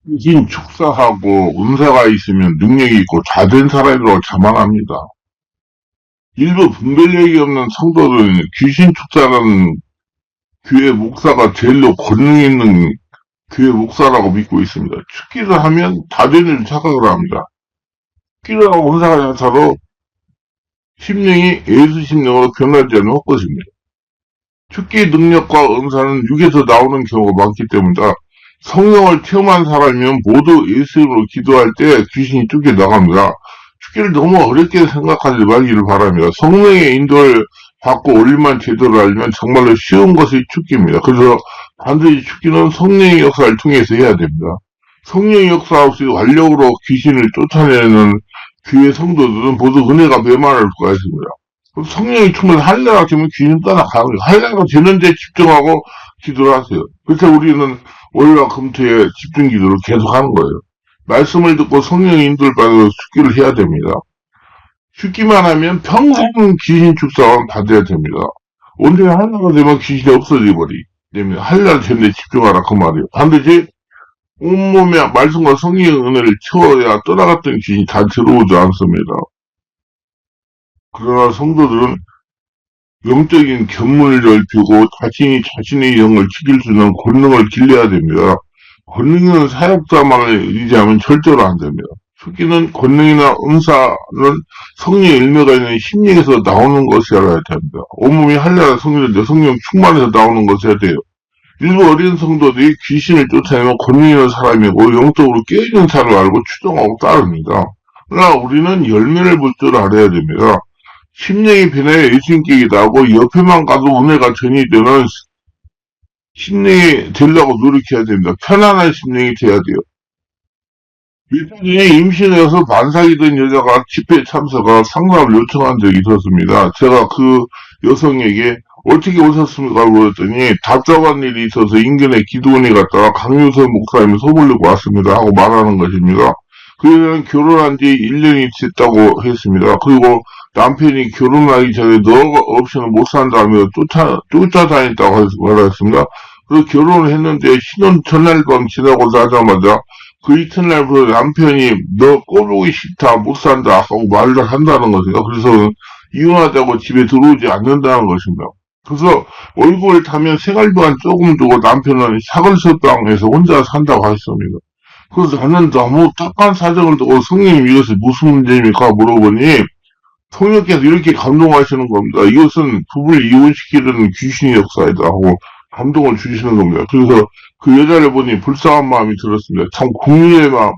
귀신 축사하고 운세가 있으면 능력이 있고 잘된 사람이라고 자만합니다. 일부 분별력이 없는 성도들은 귀신 축사라는 교회 목사가 제일로 권능 있는 교회 목사라고 믿고 있습니다. 축기를 하면 다 되는 착각을 합니다. 축기를 하고 운세가 나타도 심령이 예수 심령으로 변하지 않는 헛것입니다. 축기 능력과 은사는 육에서 나오는 경우가 많기 때문이다. 성령을 체험한 사람이면 모두 예수 이름으로 기도할 때 귀신이 쫓겨나갑니다. 축기를 너무 어렵게 생각하지 말기를 바랍니다. 성령의 인도를 받고 올리만 제대로 알면 정말로 쉬운 것이 축기입니다. 그래서 반드시 축기는 성령의 역사를 통해서 해야 됩니다. 성령의 역사 없이 완력으로 귀신을 쫓아내는 교회 성도들은 모두 은혜가 배만할 수가 있습니다. 성령이 충분히 할례가 되면 귀신 떠나가는 거예요. 할례가 되는데 집중하고 기도를 하세요. 그래서 우리는 월요일과 금토에 집중 기도를 계속 하는 거예요. 말씀을 듣고 성령의 인도를 받아서 축기를 해야 됩니다. 축기만 하면 평생 귀신 축사만 받아야 됩니다. 언제 할례가 되면 귀신이 없어져 버리 됩니다. 할례가 되는데 집중하라 그 말이에요. 반드시 온몸에 말씀과 성령의 은혜를 채워야 떠나갔던 귀신이 다 들어오지 않습니다. 그러나 성도들은 영적인 견문을 넓히고 자신이 자신의 영을 지킬 수 있는 권능을 길러야 됩니다. 권능은 사역자만을 의지하면 절대로 안 됩니다. 축기는 권능이나 은사는 성령의 일매가 있는 심령에서 나오는 것이어야 됩니다. 온몸이 할례가 성령인데 성령 충만해서 나오는 것이어야 돼요. 일부 어린 성도들이 귀신을 쫓아내면 권능 있는 사람이고 영적으로 깨어있는 사람을 알고 추종하고 따릅니다. 그러나 우리는 열매를 볼 줄 알아야 됩니다. 심령이 변하여 예수님께 기도하고 옆에만 가도 은혜가 전이 되는 심령이 되려고 노력해야 됩니다. 편안한 심령이 돼야 돼요. 며칠 전에 임신해서 반삭이 된 여자가 집회에 참석하고 상담을 요청한 적이 있었습니다. 제가 그 여성에게 어떻게 오셨습니까? 물었더니 답답한 일이 있어서 인근에 기도원에 갔다가 강유선 목사님을 소문내고 왔습니다 하고 말하는 것입니다. 그 여자는 결혼한 지 1년이 됐다고 했습니다. 그리고 남편이 결혼하기 전에 너 없이는 못 산다며 쫓아다녔다고 말했습니다. 그래서 결혼을 했는데 신혼 전날 밤 지나고 나자마자 그 이튿날부터 남편이 너 꼴보기 싫다 못 산다 하고 말을 한다는 것입니다. 그래서 이혼하자고 집에 들어오지 않는다는 것입니다. 그래서 얼굴을 타면 생활비만 조금 두고 남편은 사글서방에서 혼자 산다고 하셨습니다. 그래서 나는 너무 딱한 사정을 두고 성령님 이것이 무슨 문제입니까? 물어보니 성령께서 이렇게 감동하시는 겁니다. 이것은 부부를 이혼시키려는 귀신의 역사이다 하고 감동을 주시는 겁니다. 그래서 그 여자를 보니 불쌍한 마음이 들었습니다. 참 국민의 마음,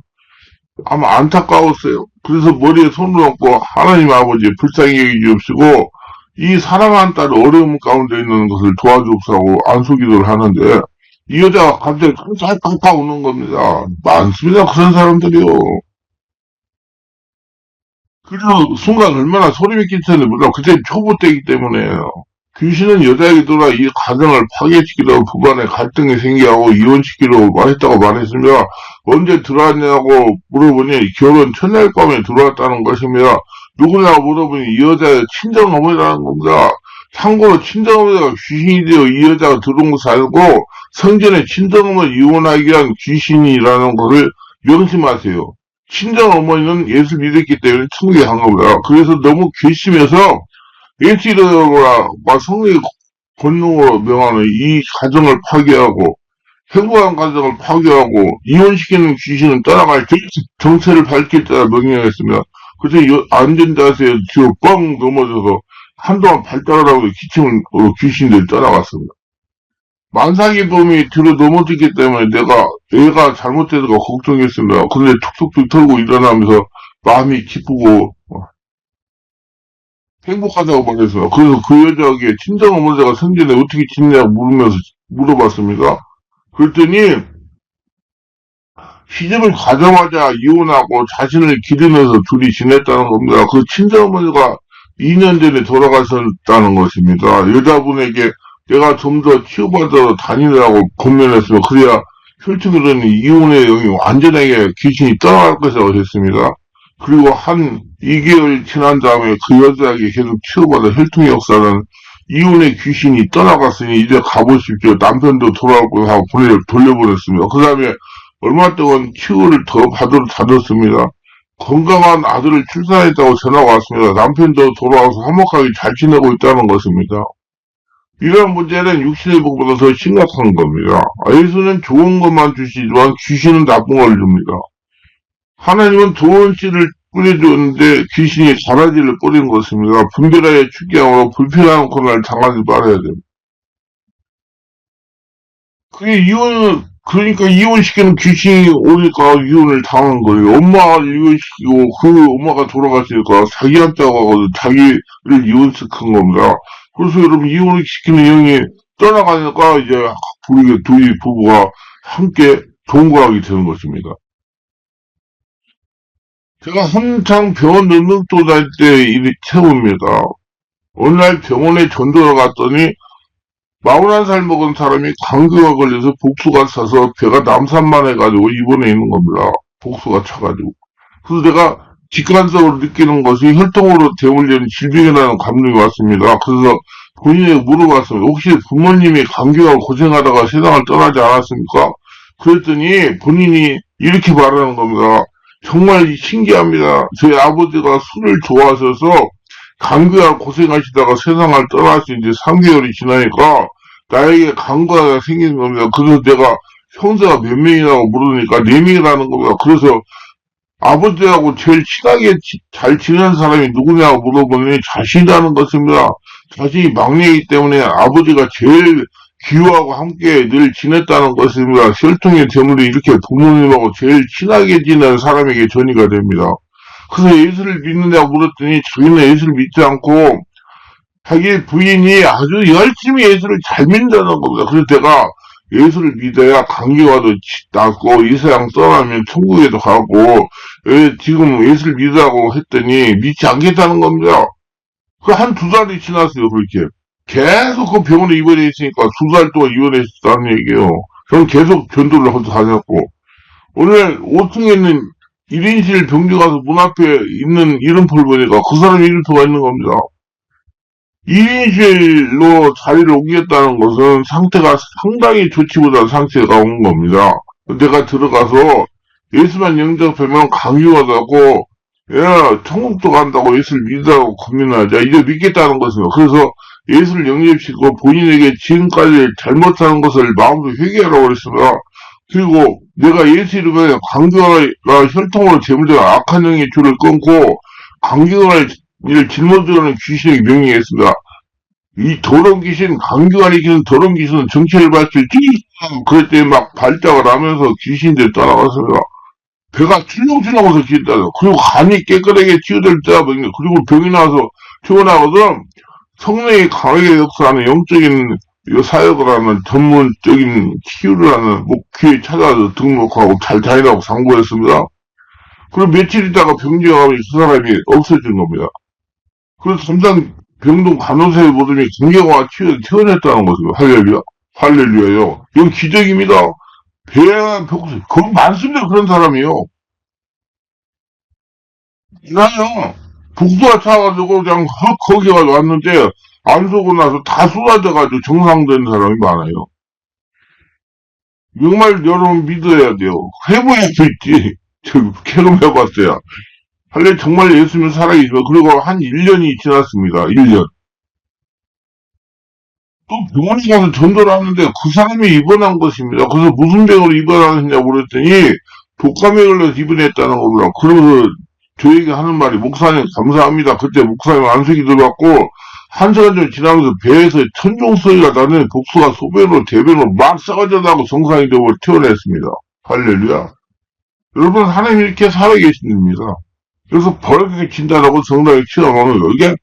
아마 안타까웠어요. 그래서 머리에 손을 얹고 하나님 아버지 불쌍히 여기시옵시고 이 사랑하는 딸 어려움 가운데 있는 것을 도와주옵소서 안수기도를 하는데 이 여자가 갑자기 깜짝 우는 겁니다. 많습니다. 그런 사람들이요. 그래서 순간 얼마나 소름이 끼쳤는지 몰라. 그때 초보 때이기 때문에요. 귀신은 여자에게 돌아 이 가정을 파괴시키려고 부부간에 갈등이 생기고 이혼시키려고 했다고 말했으며 언제 들어왔냐고 물어보니 결혼 첫날 밤에 들어왔다는 것입니다. 누구냐고 물어보니 이 여자의 친정어머니라는 겁니다. 참고로 친정어머니가 귀신이 되어 이 여자가 들어온 것을 알고 성전에 친정어머니 이혼하기 위한 귀신이라는 것을 명심하세요. 친정어머니는 예수 믿었기 때문에 천국에 간 겁니다. 그래서 너무 괘씸해서 예수이름과 성령의 권능으로 명하는 이 가정을 파괴하고 행복한 가정을 파괴하고 이혼시키는 귀신은 떠나갈 정체를 밝힐 때라 명령했으며 그래서 안전자세에 뒤로 뻥 넘어져서 한동안 발달을 하고 기침을 귀신들이 떠나갔습니다. 만삭이 범이 뒤로 넘어졌기 때문에 애가 잘못돼서 걱정했습니다. 근데 툭툭툭 털고 일어나면서 마음이 기쁘고 행복하다고 말했어요. 그래서 그 여자에게 친정어머니가 생전에 어떻게 지내냐고 물어봤습니다. 그랬더니 시집을 가자마자 이혼하고 자신을 기르면서 둘이 지냈다는 겁니다. 그 친정어머니가 2년 전에 돌아가셨다는 것입니다. 여자분에게 내가 좀 더 치유받아 다니느라고 권면했으면 그래야 혈투기로는 이혼의 영이 완전하게 귀신이 떠나갈 것이라고 했습니다. 그리고 한 2개월 지난 다음에 그 여자에게 계속 치유받아 혈통의 역사는 이혼의 귀신이 떠나갔으니 이제 가보십시오. 남편도 돌아올 거고 하고 돌려보냈습니다. 그 다음에 얼마 동안 치료를 더 받으러 다녔습니다. 건강한 아들을 출산했다고 전화가 왔습니다. 남편도 돌아와서 화목하게 잘 지내고 있다는 것입니다. 이런 문제는 육신의 복보다 더 심각한 겁니다. 예수는 좋은 것만 주시지만 귀신은 나쁜 걸 줍니다. 하나님은 좋은 씨를 뿌려주었는데 귀신이 가라지를 뿌리는 것입니다. 분별하여 축기함으로 불필요한 고난을 당하지 말아야 됩니다. 그러니까 이혼시키는 귀신이 오니까 이혼을 당한 거예요. 엄마가 이혼시키고 그 엄마가 돌아갔으니까 자기한테 와가지고 자기를 이혼시킨 겁니다. 그래서 여러분 이혼을 시키는 형이 떠나가니까 이제 둘이 부부가 함께 동거하게 되는 것입니다. 제가 한창 병원 능력도 다닐 때 일이 최고입니다. 어느 날 병원에 전도를 갔더니 41살 먹은 사람이 감기가 걸려서 복수가 차서 배가 남산만해가지고 입원해 있는 겁니다. 복수가 차가지고. 그래서 내가 직관적으로 느끼는 것이 혈통으로 대물리는 질병이라는 감정이 왔습니다. 그래서 본인에게 물어봤습니다. 혹시 부모님이 감기가 고생하다가 세상을 떠나지 않았습니까? 그랬더니 본인이 이렇게 말하는 겁니다. 정말 신기합니다. 저희 아버지가 술을 좋아하셔서 감기가 고생하시다가 세상을 떠나신 지 3개월이 지나니까 나에게 감기가 생기는 겁니다. 그래서 내가 형제가 몇 명이라고 물으니까 4명이라는 겁니다. 그래서 아버지하고 제일 친하게 잘 지내는 사람이 누구냐고 물어보니 자신이라는 것입니다. 자신이 막내이기 때문에 아버지가 제일 기호하고 함께 늘 지냈다는 것입니다. 혈통의 재물이 이렇게 부모님하고 제일 친하게 지내는 사람에게 전이가 됩니다. 그래서 예수를 믿느냐고 물었더니 자기는 예수를 믿지 않고 자기 부인이 아주 열심히 예수를 잘 믿는다는 겁니다. 그래서 내가 예수를 믿어야 감기와도 낫고 이 세상 떠나면 천국에도 가고 지금 예수를 믿으라고 했더니 믿지 않겠다는 겁니다. 그 한 2달이 지났어요. 그렇게 계속 그 병원에 입원해 있으니까 2달 동안 입원해 있었다는 얘기예요. 저는 계속 전도를 하고 다녔고 오늘 5층에 있는 1인실 병동 가서 문 앞에 있는 이름표를 보니까 그 사람 이름표가 있는 겁니다. 1인실로 자리를 옮겼다는 것은 상태가 상당히 좋지 못한 상태가 온 겁니다. 내가 들어가서 예수만 영접하면 감기가 나고 천국도 간다고 예수를 믿으라고 고민하자. 이제 믿겠다는 것입니다. 그래서 예수를 영접시키고 본인에게 지금까지 잘못한 것을 마음으로 회개하라고 그랬습니다. 그리고 내가 예수 이름에 감기가 혈통으로 재물된 악한 영의 줄을 끊고 감기가 이를 짊어지는 귀신에게 명령했습니다. 이 더러운 귀신, 감기가 일으키는 더러운 귀신은 정체를 밝힐 그랬더니 막 발작을 하면서 귀신들이 떠나갔습니다. 배가 출렁출렁해서 기다려. 그리고 간이 깨끗하게 치유될 때가 보니까 그리고 병이 나서 퇴원하거든 성령이 강하게 역사하는 영적인 사역을 하는 전문적인 치유를 하는 목회에 찾아서 등록하고 잘 다니라고 상고했습니다. 그리고 며칠 있다가 병지가 그 사람이 없어진 겁니다. 그래서 담당 병동 간호사의 모습이 감기와 치유에 퇴원했다는 것입니다. 할렐루야. 할렐루야요. 이건 기적입니다. 배가 복수. 그건 많습니다. 그런 사람이요. 나요. 복수가 차가지고 그냥 헉 거기 가서 왔는데 안 쏘고 나서 다 쏟아져가지고 정상되는 사람이 많아요. 정말 여러분 믿어야 돼요. 해보야 있지. 저 경험해봤어요. 할래 정말 예수님 살아계시면 그리고 한 1년이 지났습니다. 1년. 또 병원에 가서 전도를 하는데 그 사람이 입원한 것입니다. 그래서 무슨 병으로 입원하느냐고 그랬더니 독감에 걸려서 입원했다는 겁니다. 그러면서 저에게 하는 말이 목사님 감사합니다. 그때 목사님 안수기 들어갔고 1시간 좀 지나면서 배에서 천둥 소리가 나는 복수가 소변으로 대변으로 막 썩어져 나고 정상이 되고 태어났습니다. 할렐루야. 여러분 하나님 이렇게 살아계십니다. 그래서 버릇하게 진단하고 정당히 치료하는 거예요. 이게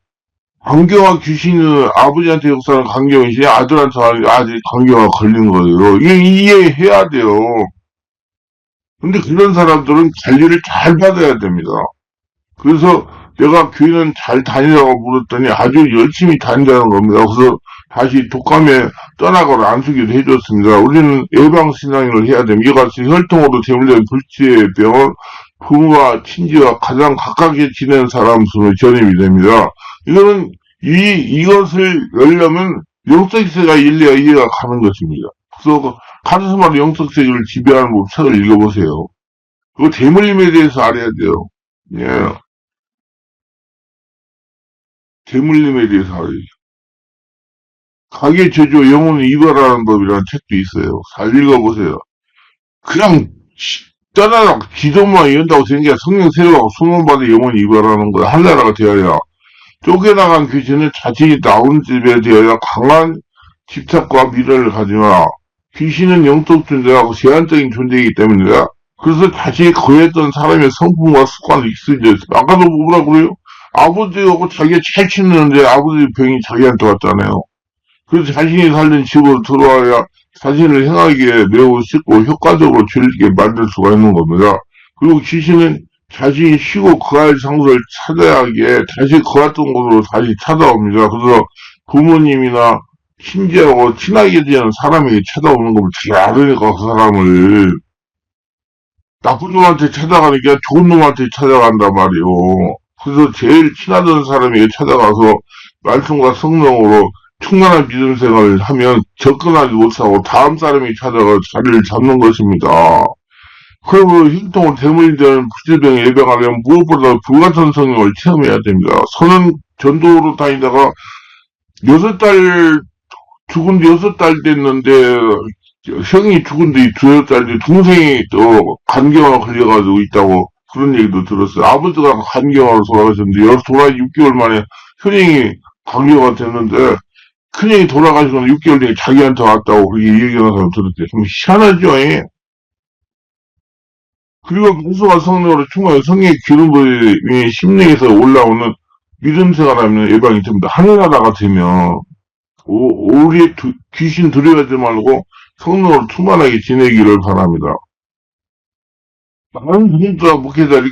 강경화 귀신은 아버지한테 역사하는 강경이시 아들한테 아들이 강경화 걸린 거예요. 이게 이해해야 돼요. 근데 그런 사람들은 관리를 잘 받아야 됩니다. 그래서 내가 교회는 잘 다니라고 물었더니 아주 열심히 다닌다는 겁니다. 그래서 다시 독감에 떠나거나 안수기도 해줬습니다. 우리는 예방신앙을 해야 됩니다. 이같이 혈통으로 재물된 불치의 병은 부모와 친지와 가장 가깝게 지내는 사람 손에 전염이 됩니다. 이것을 열려면 영적세가 일리가 이해가 가는 것입니다. 그래서 카리스마로 영적 세계를 지배하는 법 책을 읽어보세요. 그거 대물림에 대해서 알아야 돼요. 예, 대물림에 대해서 알아야 돼요. 가계 제조 영혼을 이별하는 법이라는 책도 있어요. 잘 읽어보세요. 그냥 떠나라 기도만 이런다고 되는 게 성령 세례하고 수문받은 영혼이 이별하는 거야. 한나라가 되어야 쫓겨나간 귀신은 자신이 나온 집에 되어야 강한 집착과 미래를 가지마. 귀신은 영적 존재하고 제한적인 존재이기 때문이다. 그래서 자신이 거했던 사람의 성품과 습관을 익숙해져. 아까도 뭐라 그래요? 아버지하고 자기가 잘 치는데 아버지 병이 자기한테 왔잖아요. 그래서 자신이 살던 집으로 들어와야 자신을 행하기에 매우 쉽고 효과적으로 즐기게 만들 수가 있는 겁니다. 그리고 귀신은 자신이 쉬고 거할 장소를 찾아야 하기에 다시 거했던 곳으로 다시 찾아옵니다. 그래서 부모님이나 친지하고 친하게 되는 사람에게 찾아오는 걸 잘 알으니까 그 사람을 나쁜 놈한테 찾아가는 게 아니라 좋은 놈한테 찾아간단 말이오. 그래서 제일 친하던 사람에게 찾아가서 말씀과 성령으로 충만한 믿음 생활을 하면 접근하지 못하고 다음 사람이 찾아가 자리를 잡는 것입니다. 그리고 흉통을 대물림되는 부질병에 예방하려면 무엇보다 불같은 성령을 체험해야 됩니다. 저는 전도로 다니다가 6달 죽은 지 6달 됐는데 형이 죽은 지 2달 뒤 동생이 또 간경화 걸려가지고 있다고 그런 얘기도 들었어요. 아버지가 간경화로 돌아가셨는데 돌아 6개월 만에 현행이 간경화 됐는데 큰형이 돌아가시고 6개월 뒤에 자기한테 왔다고 그렇게 얘기하는 사람 들었대요. 좀 희한하죠, 예? 그리고 무수와 성령으로 충만한 성령의 기름부의 심령에서 올라오는 믿음 생활하면 예방이 됩니다. 하늘나라가 되면 오리에 귀신 두려워하지 말고 성령으로 충만하게 지내기를 바랍니다. 많은 분들과 목회자들이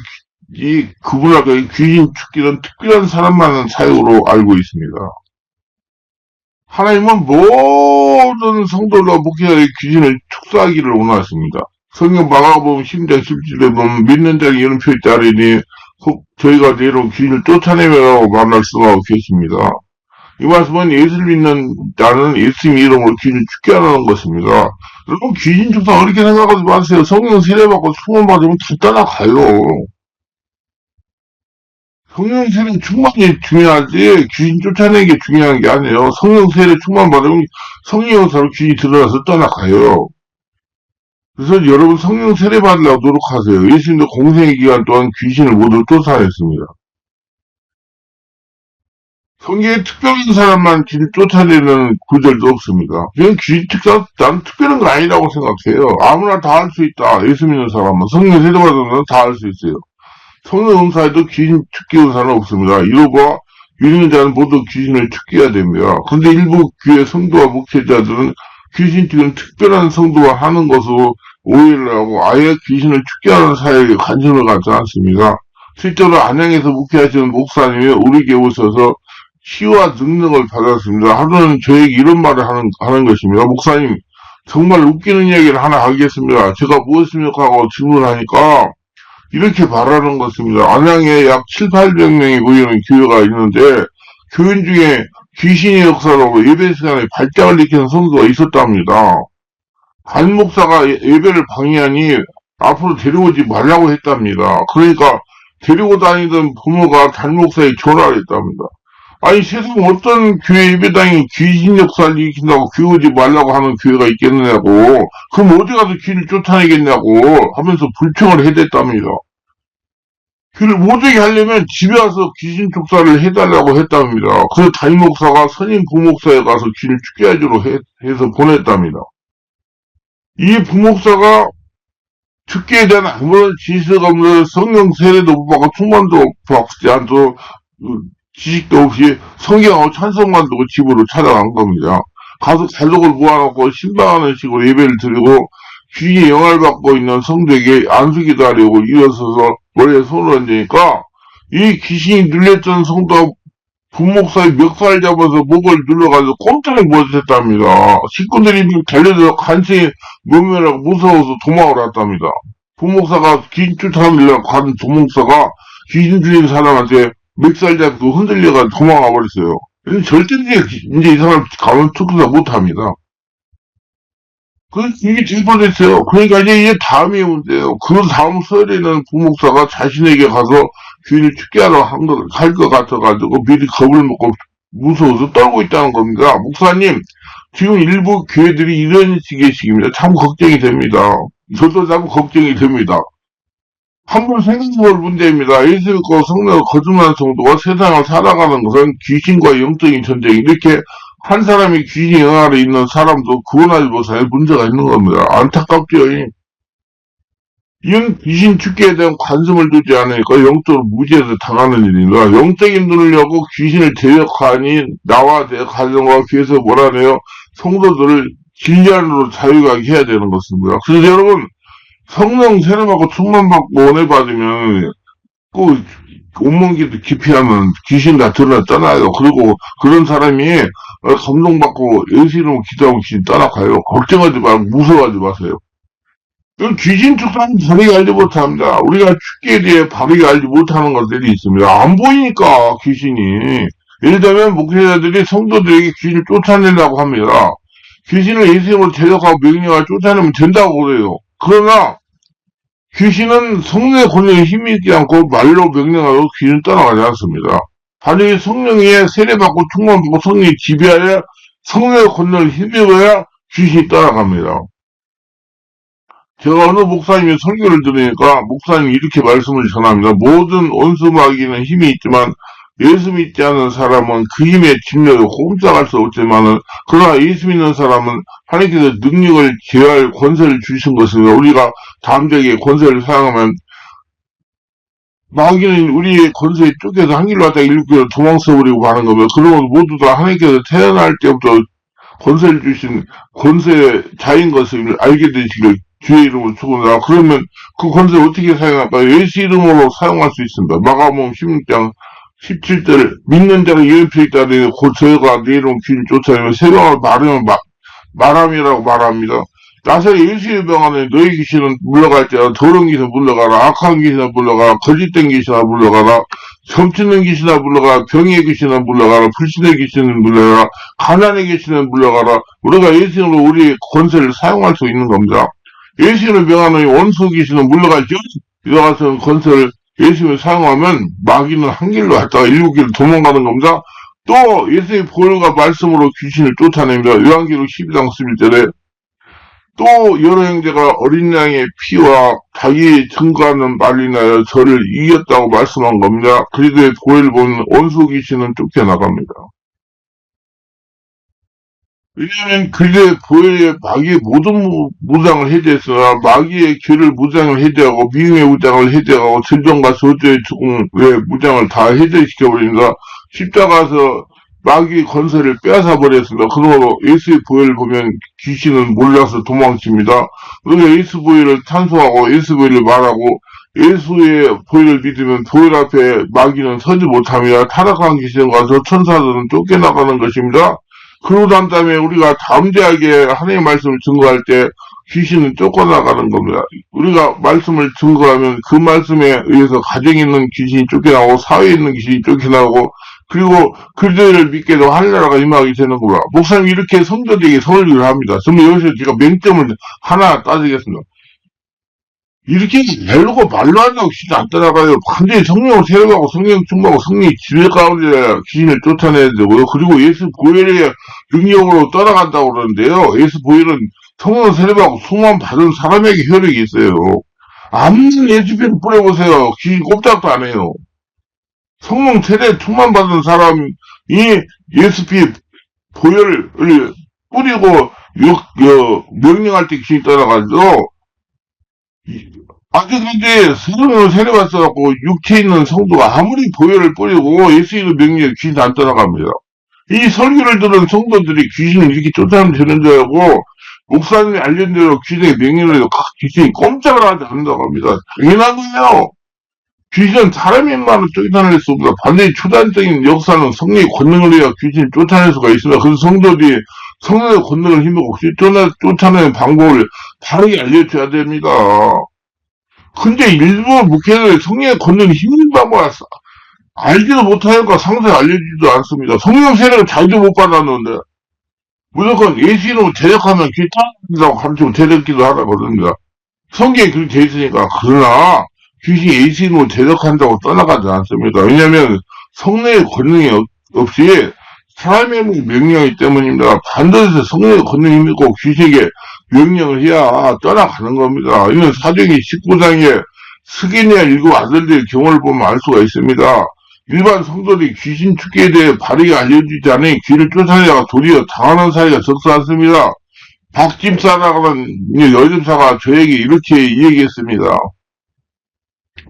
그분하고 귀신 죽기는 특별한 사람만은 사역으로 알고 있습니다. 하나님은 모든 성도들과 목회자의 귀신을 축소하기를 원하십니다. 성경 마가복음 10장 17절에 보면 믿는 자에게 이름표에 따르니 혹 저희가 내려온 귀신을 쫓아내며 만날 수가 계십니다. 이 말씀은 예수를 믿는 자는 예수님 이름으로 귀신을 죽게 하는 것입니다. 여러분 귀신 축사 그렇게 생각하지 마세요. 성령 세례받고 충만 받으면 다 따라가요. 성령 세례 충만이 중요하지 귀신 쫓아내는 게 중요한 게 아니에요. 성령 세례 충만 받으면 성령 영사로 귀신이 드러나서 떠나가요. 그래서 여러분 성령 세례 받으려고 노력하세요. 예수님도 공생의 기간 동안 귀신을 모두 쫓아냈습니다. 성경에 특별한 사람만 귀신 쫓아내는 구절도 없습니다. 그냥 귀신 특사, 나는 특별한 거 아니라고 생각해요. 아무나 다 할 수 있다. 예수 믿는 사람은. 성령 세례 받은 사람은 다 할 수 있어요. 성령 은사에도 귀신 축기 은사는 없습니다. 이러고 믿는 자는 모두 귀신을 축기해야 됩니다. 그런데 일부 교회 성도와 목회자들은 귀신 축기는 특별한 성도가 하는 것으로 오해를 하고 아예 귀신을 축기하는 사역에 관심을 갖지 않습니다. 실제로 안양에서 목회하시는 목사님이 우리 교회 오셔서 치유와 능력을 받았습니다. 하루는 저에게 이런 말을 하는 것입니다. 목사님, 정말 웃기는 이야기를 하나 하겠습니다. 제가 무엇입니까? 하고 질문하니까 이렇게 말하는 것입니다. 안양에 약 700~800명이 모이는 교회가 있는데 교인 중에 귀신의 역사로 예배 시간에 발작을 일으키는 성도가 있었답니다. 관 목사가 예배를 방해하니 앞으로 데려오지 말라고 했답니다. 그러니까 데리고 다니던 부모가 관 목사에 전화를 했답니다. 아니 세상 어떤 교회 예배당이 귀신 역사를 일으킨다고 교회 오지 말라고 하는 교회가 있겠느냐고 그럼 어디 가서 귀를 쫓아내겠냐고 하면서 불평을 해댔답니다. 그를 못되게 하려면 집에 와서 귀신 쫓사를 해달라고 했답니다. 그래서 담임 목사가 선임 부목사에 가서 귀를 죽게 하기로 해서 보냈답니다. 이 부목사가 죽기에 대한 아무런 지식 없는 성령 세례도 못 받고 충만도 받지 않고 지식도 없이 성경하고 찬송만 듣고 집으로 찾아간 겁니다. 가서 가족을 모아놓고 신방하는 식으로 예배를 드리고 귀에 영화를 받고 있는 성도에게 안수기도 하려고 일어서서 머리에 손을 얹으니까 이 귀신이 눌렸던 성도가 부목사의 멱살 잡아서 목을 눌러가지고 꼼짝을 못했답니다. 식구들이 달려들어 간신히 모면하고 무서워서 도망을 왔답니다. 부목사가 귀신 쫓아내려고 간 부목사가 귀신 들린 사람한테 멱살 잡고 흔들려가지고 도망가 버렸어요. 절대 이제 이 사람 가면 축사 못합니다. 이게 잘못됐어요. 그러니까 이제 다음이 문제예요. 그 다음 설에는 부목사가 자신에게 가서 귀인을 죽게 하러 할 것 같아가지고 미리 겁을 먹고 무서워서 떨고 있다는 겁니다. 목사님, 지금 일부 교회들이 이런 식의 식입니다. 참 걱정이 됩니다. 저도 참 걱정이 됩니다. 한번 생각해볼 문제입니다. 예수 믿고 성령을 거듭난 성도가 세상을 살아가는 것은 귀신과 영적인 전쟁, 이렇게 한 사람이 귀신 영향 아래 있는 사람도 구원하지 못하는 문제가 있는 겁니다. 안타깝죠. 이런 귀신 축기에 대한 관심을 두지 않으니까 영적으로 무지해서 당하는 일입니다. 영적인 눈을 열고 귀신을 대적하니 나와 내 가정과 교회에서 뭐라네요? 성도들을 진리 안으로 자유하게 해야 되는 것입니다. 그래서 여러분, 성령 세례받고 충만받고 은혜 받으면 꼭 온몸기도 깊이 하면 귀신 다 드러났잖아요. 그리고 그런 사람이 감동받고 예수 이름으로 기도하고 귀신 떠나가요. 걱정하지 말고 무서워하지 마세요. 귀신 축사는 바르게 알지 못합니다. 우리가 축기에 대해 바르게 알지 못하는 것들이 있습니다. 안 보이니까 귀신이. 예를 들면 목회자들이 성도들에게 귀신을 쫓아내려고 합니다. 귀신을 예수 이름으로 대적하고 명령하고 쫓아내면 된다고 그래요. 그러나 귀신은 성령의 권력에 힘이 있지 않고 말로 명령하고 귀신은 떠나가지 않습니다. 반드시 성령의 세례받고 충만받고 성령이 지배하여 성령의 권력을 힘입어야 귀신이 떠나갑니다. 제가 어느 목사님의 설교를 들으니까 목사님이 이렇게 말씀을 전합니다. 모든 원수 마귀는 힘이 있지만 예수 믿지 않는 사람은 그 힘에 침략을 꼼짝할 수 없지만은, 그러나 예수 믿는 사람은 하나님께서 능력을 제어할 권세를 주신 것입니다. 우리가 다음적에 권세를 사용하면 마귀는 우리의 권세에 쫓겨서 한 길로 왔다가 일곱 길로 도망쳐버리고 하는 겁니다. 그러면 모두 다 하나님께서 태어날 때부터 권세를 주신 권세자인 것을 알게 되시길 주의 이름으로 축원합니다. 그러면 그 권세를 어떻게 사용할까요? 예수 이름으로 사용할 수 있습니다. 마가복음 16장 17절 믿는 자가 예언표 있다니 곧 저희가 내 이름 귀를 쫓아내면 새벽을 말하면 말함이라고 말합니다. 나사렛 예수의 병 안에 너희 귀신은 물러갈 때라 더러운 귀신은 물러가라, 악한 귀신은 물러가라, 거짓된 귀신은 물러가라, 점치는 귀신은 물러가라, 병의 귀신은 물러가라, 불신의 귀신은 물러가라, 가난의 귀신은 물러가라. 우리가 예수님으로 우리의 권세를 사용할 수 있는 겁니다. 예수님을 병하는 원수 귀신은 물러갈지어다. 이와 같은 권세를 예수님을 사용하면 마귀는 한 길로 갔다가 일곱 길로 도망가는 겁니다. 또 예수의 보혈과 말씀으로 귀신을 쫓아냅니다. 요한계시록 12장 11절에 또 여러 형제가 어린 양의 피와 자기의 증거하는 말로 인하여 저를 이겼다고 말씀한 겁니다. 그리스도의 보혈을 보면 원수 귀신은 쫓겨나갑니다. 왜냐하면 그리스도의 보혈에 마귀의 모든 무장을 해제했으나 마귀의 죄를 무장을 해제하고 미움의 무장을 해제하고 질병과 저주의 죽음의 무장을 다 해제시켜버립니다. 십자가에서 마귀의 권세를 빼앗아버렸습니다. 그러므로 예수의 보혈을 보면 귀신은 몰라서 도망칩니다. 우리가 예수 보혈을 찬송하고 예수 보혈을 말하고 예수의 보혈을 믿으면 보혈 앞에 마귀는 서지 못합니다. 타락한 귀신과 저 천사들은 쫓겨나가는 것입니다. 그러고 난 다음에 우리가 담대하게 하나님의 말씀을 증거할 때 귀신은 쫓겨나가는 겁니다. 우리가 말씀을 증거하면 그 말씀에 의해서 가정에 있는 귀신이 쫓겨나고 사회에 있는 귀신이 쫓겨나고 그리고 그들을 믿게도 하늘나라가 임하게 되는 겁니다. 목사님이 이렇게 성도들에게 설교를 합니다. 저는 여기서 제가 맹점을 하나 따지겠습니다. 이렇게 말로고 말로 한다고 귀신 안 따라가요. 완전히 성령을 세례하고 성령 충만하고 성령이 지배 가운데 귀신을 쫓아내야 되고요. 그리고 예수 보혈의 능력으로 떠나간다고 그러는데요. 예수 보혈은 성령 세례하고 수만 받은 사람에게 효력이 있어요. 아무튼 예수피를 뿌려보세요. 귀신 꼼짝도 안 해요. 성령 세례 충만 받은 사람이 예수피 보혈을 뿌리고 명령할 때 귀신이 떠나가죠. 아직까지 성령을 세례받아갖고 육체에 있는 성도가 아무리 보혈을 뿌리고 예수의 명령에 귀신 안 떠나갑니다. 이 설교를 들은 성도들이 귀신을 이렇게 쫓아내면 되는 줄 알고 목사님이 알려준 대로 귀신의 명령을 해도 귀신이 꼼짝을 하지 않는다고 합니다. 당연한 거예요. 귀신은 사람의 마음을 쫓아낼 수 없다. 반드시 초단적인 역사는 성령의 권능을 해야 귀신을 쫓아낼 수가 있습니다. 그래서 성도들이 성령의 권능을 힘입고 쫓아내는 방법을 바르게 알려줘야 됩니다. 근데 일부 목회자들이 성령의 권능을 힘입는 방법을 알지도 못하니까 상세히 알려주지도 않습니다. 성령 세례를 잘도 못 받았는데 무조건 예수님을 대적하면 귀 뚫린다고 가르치고 대적기도 하라고 그럽니다. 성경에 그렇게 돼 있으니까. 그러나 귀신이 예수님을 대적한다고 떠나가지 않습니다. 왜냐하면 성령의 권능이 없이 사람의 명령이기 때문입니다. 반드시 성령의 권능이 있고 귀신에게 명령을 해야 떠나가는 겁니다. 이는 사도행전 19장에 스기니아 일곱 아들들의 경우를 보면 알 수가 있습니다. 일반 성도들이 귀신 축기에 대해 바르게 알려주지 않으니 귀를 쫓아내다가 도리어 당하는 사이가 적지 않습니다. 박 집사라는 여집사가 저에게 이렇게 이야기했습니다.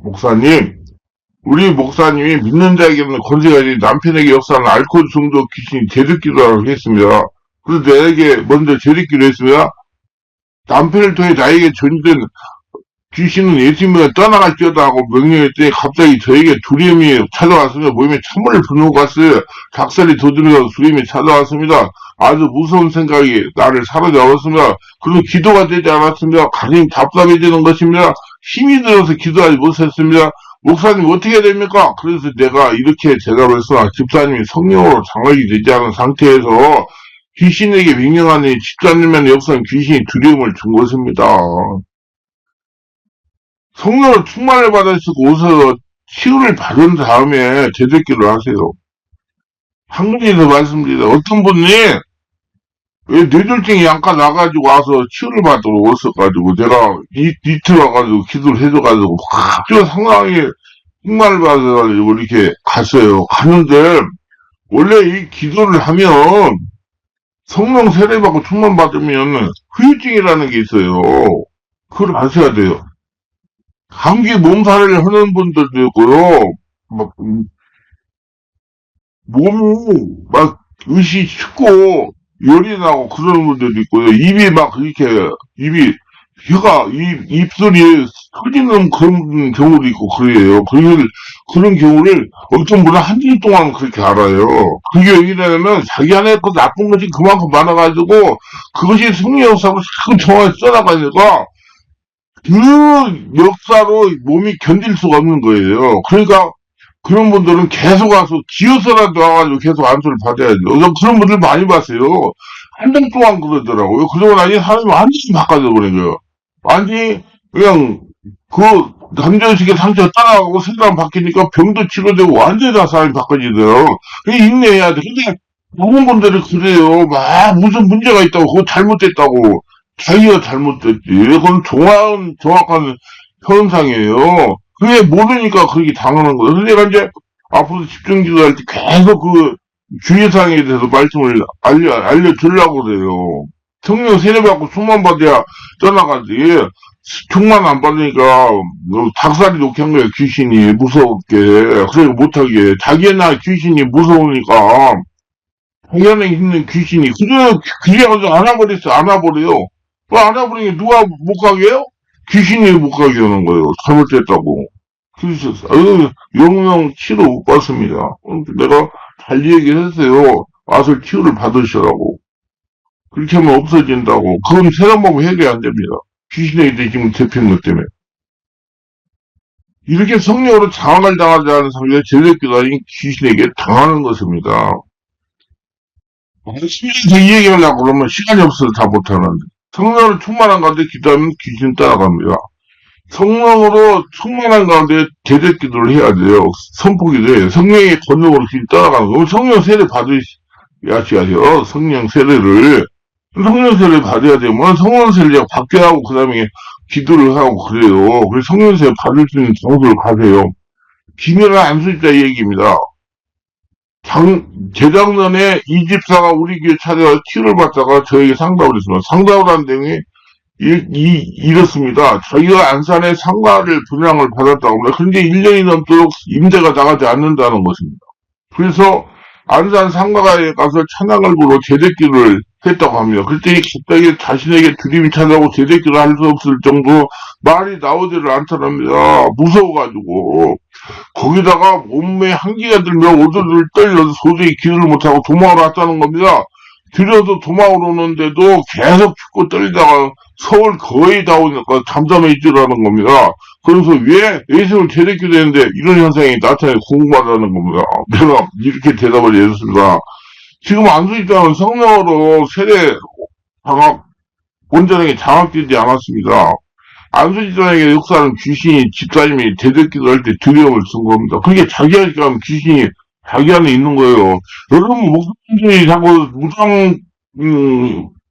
목사님, 우리 목사님이 믿는 자에게는 권세가 있는 남편에게 역사하는 알코올 중독 귀신이 제득기도라고 했습니다. 그래서 내게 먼저 제득기도 했습니다. 남편을 통해 나에게 전된 귀신은 예수님을 떠나갈지어다 하고 명령했더니 갑자기 저에게 두려움이 찾아왔습니다. 몸에 찬물을 붓는 것 같아요. 닭살이 돋으면서 두려움이 찾아왔습니다. 아주 무서운 생각이 나를 사로잡았습니다. 그리고 기도가 되지 않았습니다. 가슴이 답답해지는 것입니다. 힘이 들어서 기도하지 못했습니다. 목사님 어떻게 해야 됩니까? 그래서 내가 이렇게 대답을 했으나 집사님이 성령으로 장악이 되지 않은 상태에서 귀신에게 명령하니 집사님의 역사는 귀신이 두려움을 준 것입니다. 성령을 충만을 받으시고 오셔서 치유를 받은 다음에 제대기를 하세요. 한 가지 더 말씀드립니다. 어떤 분이 왜 뇌졸중이 약간 나가지고 와서 치유를 받으러 왔어가지고 내가 이틀 와가지고 기도를 해줘가지고 갑자기 상당히 충만을 받아가지고 이렇게 갔어요. 갔는데 원래 이 기도를 하면 성령 세례받고 충만 받으면 후유증이라는 게 있어요. 그걸 아셔야 돼요. 감기 몸살을 하는 분들도 있고요. 막 몸이 막 의식 춥고 열이 나고 그러는 분들도 있고요. 입이 막 이렇게 입이 혀가 입술이 터지는 그런 경우도 있고 그래요. 그런 경우를 어떤 분은 한 달 동안 그렇게 알아요. 그게 왜냐면 자기 안에 그 나쁜 것이 그만큼 많아가지고 그것이 승리 역사로 자꾸 정확히 써나가니까 그 역사로 몸이 견딜 수가 없는 거예요. 그러니까 그런 분들은 계속 와서 기어서라도 와가지고 계속 안수를 받아야죠. 그런 분들 많이 봤어요. 한 달 동안 그러더라고요. 그러고 나니 사람이 완전히 바꿔져 버린 거예요. 완전히 그냥 그 남자의식의 상처가 따라가고 세상 바뀌니까 병도 치료되고 완전히 다 사람이 바꿔지더라고요. 인내해야 돼. 근데 많은 분들이 그래요. 막 무슨 문제가 있다고 그거 잘못됐다고. 자기가 잘못됐지. 그건 정확한 현상이에요. 그게 모르니까 그렇게 당하는 거예요. 그래서 내가 이제 앞으로 집중 기도할 때 계속 그 주의사항에 대해서 말씀을 알려주려고 그래요. 성령 세례받고 충만 받아야 떠나가지. 충만 안 받으니까 닭살이 녹한 거예요. 귀신이 무섭게. 그래서 못하게. 자기나 귀신이 무서우니까 자기 안에 있는 귀신이 그래 가지고 안아버려요. 안아버리니 누가 못 가게 해요? 귀신이 못 가게 하는 거예요. 잘못됐다고. 그래서 영영 치료 못 받습니다. 내가 잘 얘기했어요. 와서 치료를 받으시라고. 그렇게 하면 없어진다고. 그건 세상 방법 해결이 안 됩니다. 귀신에게 지금 대표인 것 때문에. 이렇게 성령으로 장악을 당하지 않은 상태에 제대로 아닌 귀신에게 당하는 것입니다. 시간 더 얘기하려고 그러면 시간이 없어서 다 못하는데. 성령으로 충만한 가운데 기도하면 귀신 따라갑니다. 성령으로 충만한 가운데 제대 기도를 해야 돼요. 선포기도 해요. 성령의 권능으로 귀신 따라가는 거예요. 성령 세례 받으셔야죠. 성령 세례를. 성령 세례 받아야 되면 성령 세례가 받게 하고 그 다음에 기도를 하고 그래요. 그래서 성령 세례 받을 수 있는 장소를 가세요. 기면은 안 쓰있다 이 얘기입니다. 재작년에 이 집사가 우리 교회 찾아와 치료를 받다가 저에게 상담을 했습니다. 상담을 한 내용이 이렇습니다. 저희가 안산에 상가를 분양을 받았다고 합니다. 그런데 1년이 넘도록 임대가 나가지 않는다는 것입니다. 그래서 안산 상가에 가서 찬양을 부르고 제대기를 했다고 합니다. 그랬더니 갑자기 자신에게 주림이 찾아오고 제대기를 할 수 없을 정도로 말이 나오지를 않더랍니다. 무서워가지고. 거기다가 몸에 한기가 들며 오들오들 떨려서 도저히 기도를 못하고 도망을 왔다는 겁니다. 들여도 도망을 오는데도 계속 춥고 떨리다가 서울 거의 다 오니까 잠잠해지라는 겁니다. 그래서 왜 예수를 제대기도했는데 이런 현상이 나타나서 궁금하다는 겁니다. 내가 이렇게 대답을 해줬습니다. 지금 안수집단은 성령으로 세례 장악, 온전하게 장악되지 않았습니다. 안수집단에게 역사하는 귀신이 집사님이 대적기도 할 때 두려움을 준 겁니다. 그게 자기가 귀신이 자기 안에 있는 거예요. 여러분, 목사님들이 자꾸 무당,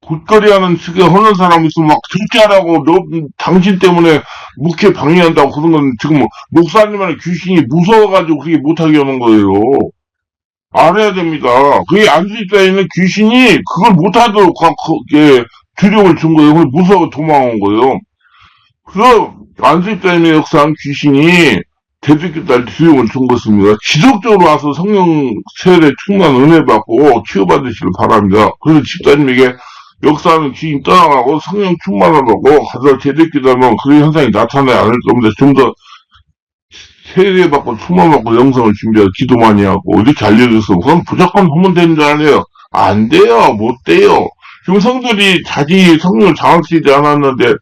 굿거리하는 식의 하는 사람 있으면 막 절제하라고, 너, 당신 때문에 묵회 방해한다고 그런 건 지금 목사님한테 귀신이 무서워가지고 그게 못하게 하는 거예요. 알아야 됩니다. 그게 안수집사에 있는 귀신이 그걸 못하도록 예, 두려움을 준 거예요. 그래서 무서워 도망온 거예요. 그래서 안수집사님의 역사한 귀신이 대적기도 두려움을 준 것입니다. 지속적으로 와서 성령 세례 충만 은혜 받고 치유받으시길 바랍니다. 그래서 집사님에게 역사하는 귀신 떠나가고 성령 충만을 받고 가서 대적기도하면 그런 현상이 나타나지 않을 겁니다. 좀 더 세례받고 충만받고 영성을 준비하고 기도 많이 하고 이렇게 알려줘서 그럼 무조건 하면 되는 줄 아네요. 안 돼요. 못 돼요. 지금 성들이 자기 성령을 장악시키지 않았는데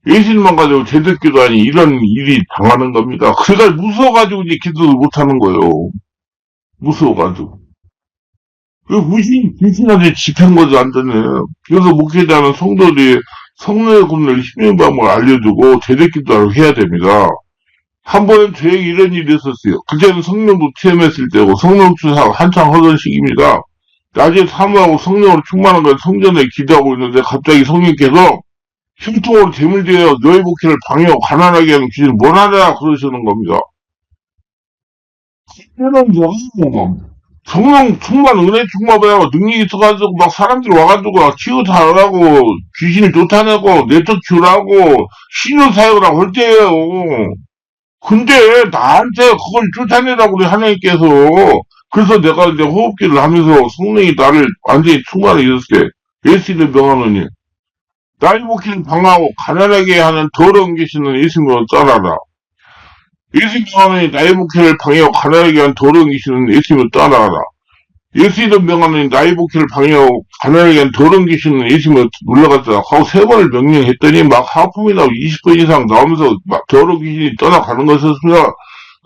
예수님만 가지고 제대기도 아니 이런 일이 당하는 겁니다. 그러니까 무서워가지고 이제 기도를 못하는 거예요. 무서워가지고. 그 귀신한테 집힌 거죠, 완전히. 그래서 목회자는 성도들이 성령의 군을 힘든 방법을 알려주고 제대기도를 해야 됩니다. 한 번은 저에게 이런 일이 있었어요. 그때는 성령도 체험했을 때고 성령 추사 한창 하던 시기입니다. 낮에 사모하고 성령으로 충만한 걸 성전에 기도하고 있는데 갑자기 성령께서 흉통으로 재물되어 너의 목회를 방해하고 가난하게 하는 귀신을 뭐하냐 그러시는 겁니다. 그때는 뭐 성령 충만 은혜 충만하고 능력이 있어가지고 막 사람들이 와가지고 치유사하라고 귀신을 쫓아내고 내적 치유라고 신효사역을 하고 할 때예요. 근데 나한테 그걸 쫓아내라고 우리 하나님께서 그래서 내가 이제 호흡기를 하면서 성령이 나를 완전히 충만하게 해줬을 때 예수님의 명하노니 나의 목회를 방하고 가난하게 하는 더러운 귀신은 예수님으로 떠나라. 예수님 명하노니 나의 목회를 방해하고 가난하게 하는 더러운 귀신은 예수님으로 떠나라. 예수님 명하노니 나의 목회를 방해하고 가난하게 하는 더러운 귀신은 예수님으로 물러갔다 하고 세 번을 명령했더니 막 하품이 나오고 20분 이상 나오면서 막 더러운 귀신이 떠나가는 것이었습니다.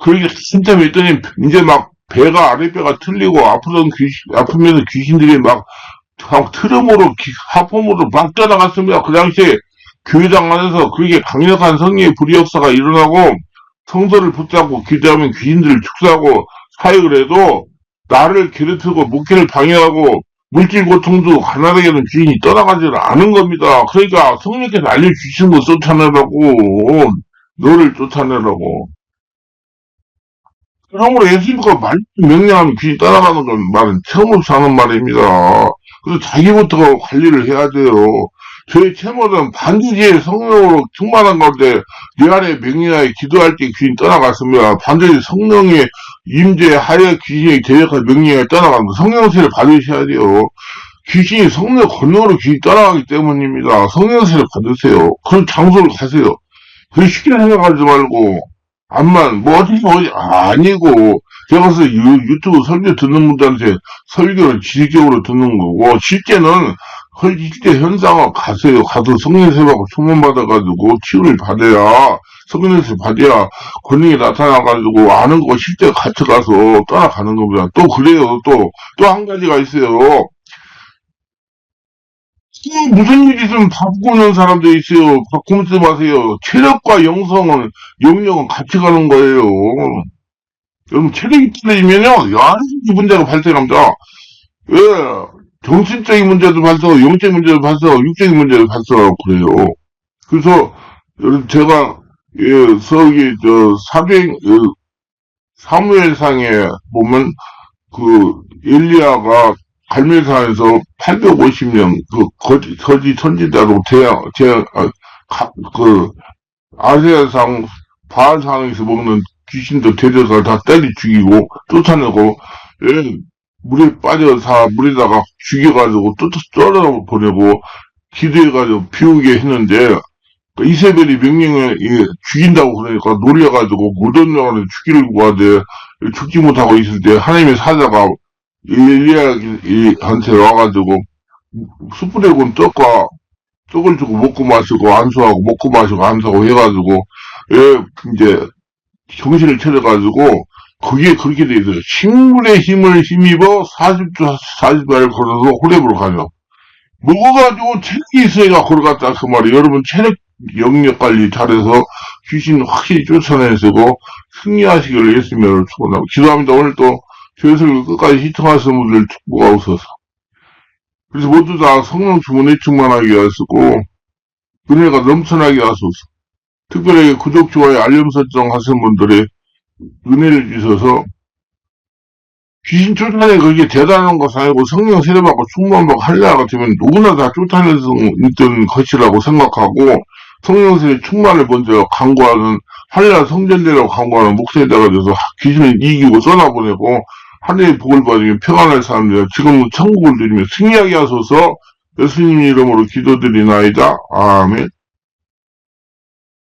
그렇게 한참 했더니 이제 막 배가 아랫배가 틀리고 아프면서 귀신들이 막 트름으로 하품으로 막 떠나갔습니다. 그 당시에 교회당 안에서 그렇게 강력한 성령의 불의 역사가 일어나고 성도를 붙잡고 기도하면 귀신들을 축사하고 사역을 해도 나를 괴롭히고 목회를 방해하고 물질 고통도 가난하게 하는 귀신이 떠나가지는 않은 겁니다. 그러니까 성령께서 알려주시는 거 쫓아내라고 너를 쫓아내라고. 그러므로 예수님과 말씀 명령하면 귀신이 떠나가는 건 말은 처음부터 하는 말입니다. 그래서 자기부터 관리를 해야 돼요. 저희 채모는 반드시 성령으로 충만한 가운데 내 안에 명령하에 기도할 때 귀신이 떠나갔으면 반드시 성령의 임재하에 귀신이 대적한 명령에 떠나가는 거 성령세를 받으셔야 돼요. 귀신이 성령 권능으로 귀신이 떠나가기 때문입니다. 성령세를 받으세요. 그런 장소를 가세요. 그게 쉽게 생각하지 말고 암만 뭐 어디 아니고 제가 그래서 유튜브 설교 듣는 분들한테 설교를 지식적으로 듣는 거고 실제는 실제 현장을 가세요. 가서 성령세받고 충만받아가지고 치유를 받아야 성령세 받아야 권능이 나타나가지고 아는 거 실제 같이 가서 따라가는 겁니다. 또 그래요. 또 한 가지가 있어요. 또 무슨 일이 있으면 바꾸는 사람도 있어요. 바꾸지 마세요. 체력과 영역은 같이 가는 거예요. 여러분, 체력이 떨어지면요, 여러 가지 문제가 발생합니다. 왜? 정신적인 문제도 발생하고, 영적인 문제도 발생하고, 육적인 문제도 발생하고, 그래요. 그래서, 제가, 예, 사무엘상에 보면, 엘리야가 갈멜산에서 850년, 거지 선지자로 아세아상, 바알상에서 먹는 귀신도 데려서 다 때리 죽이고, 쫓아내고, 예, 물에 빠져서 물에다가 죽여가지고, 쫓아보내고, 기도해가지고 비우게 했는데, 이세벨이 명령을 죽인다고 그러니까 놀려가지고, 무덤명을 죽이려고 하되, 죽지 못하고 있을 때, 하나님의 사자가 엘리야한테 와가지고, 숯불에 군 떡을 주고 먹고 마시고 안수하고 먹고 마시고 안수하고 해가지고 이제 정신을 차려가지고 그게 그렇게 돼 있어요. 식물의 힘을 힘입어 40주, 40발을 걸어서 호랩으로 가죠. 먹어가지고 체력이 있어야 걸어갔다 그 말이에요. 여러분 체력 영역 관리 잘해서 귀신 확실히 쫓아내시고 승리하시기를 예수님으로 축원하고 기도합니다. 오늘 또 교회를 끝까지 시청하시는 분들 축복하옵소서. 그래서 모두 다 성령 주문에 충만하게 하시고 은혜가 넘쳐나게 하소서. 특별히 구독, 좋아요, 알림 설정 하시는 분들의 은혜를 주셔서 귀신 쫓아내는 그게 대단한 것이 아니고 성령 세례받고 충만받고 할례 같으면 누구나 다 쫓아낼 수 있던 것이라고 생각하고 성령 세례 충만을 먼저 강구하는 할례 성전되라고 강구하는 목사에다가 돼서 귀신을 이기고 떠나보내고 하늘의 복을 받으며 평안할 사람들 지금은 천국을 누리며 승리하게 하소서 예수님 이름으로 기도드리나이다. 아멘.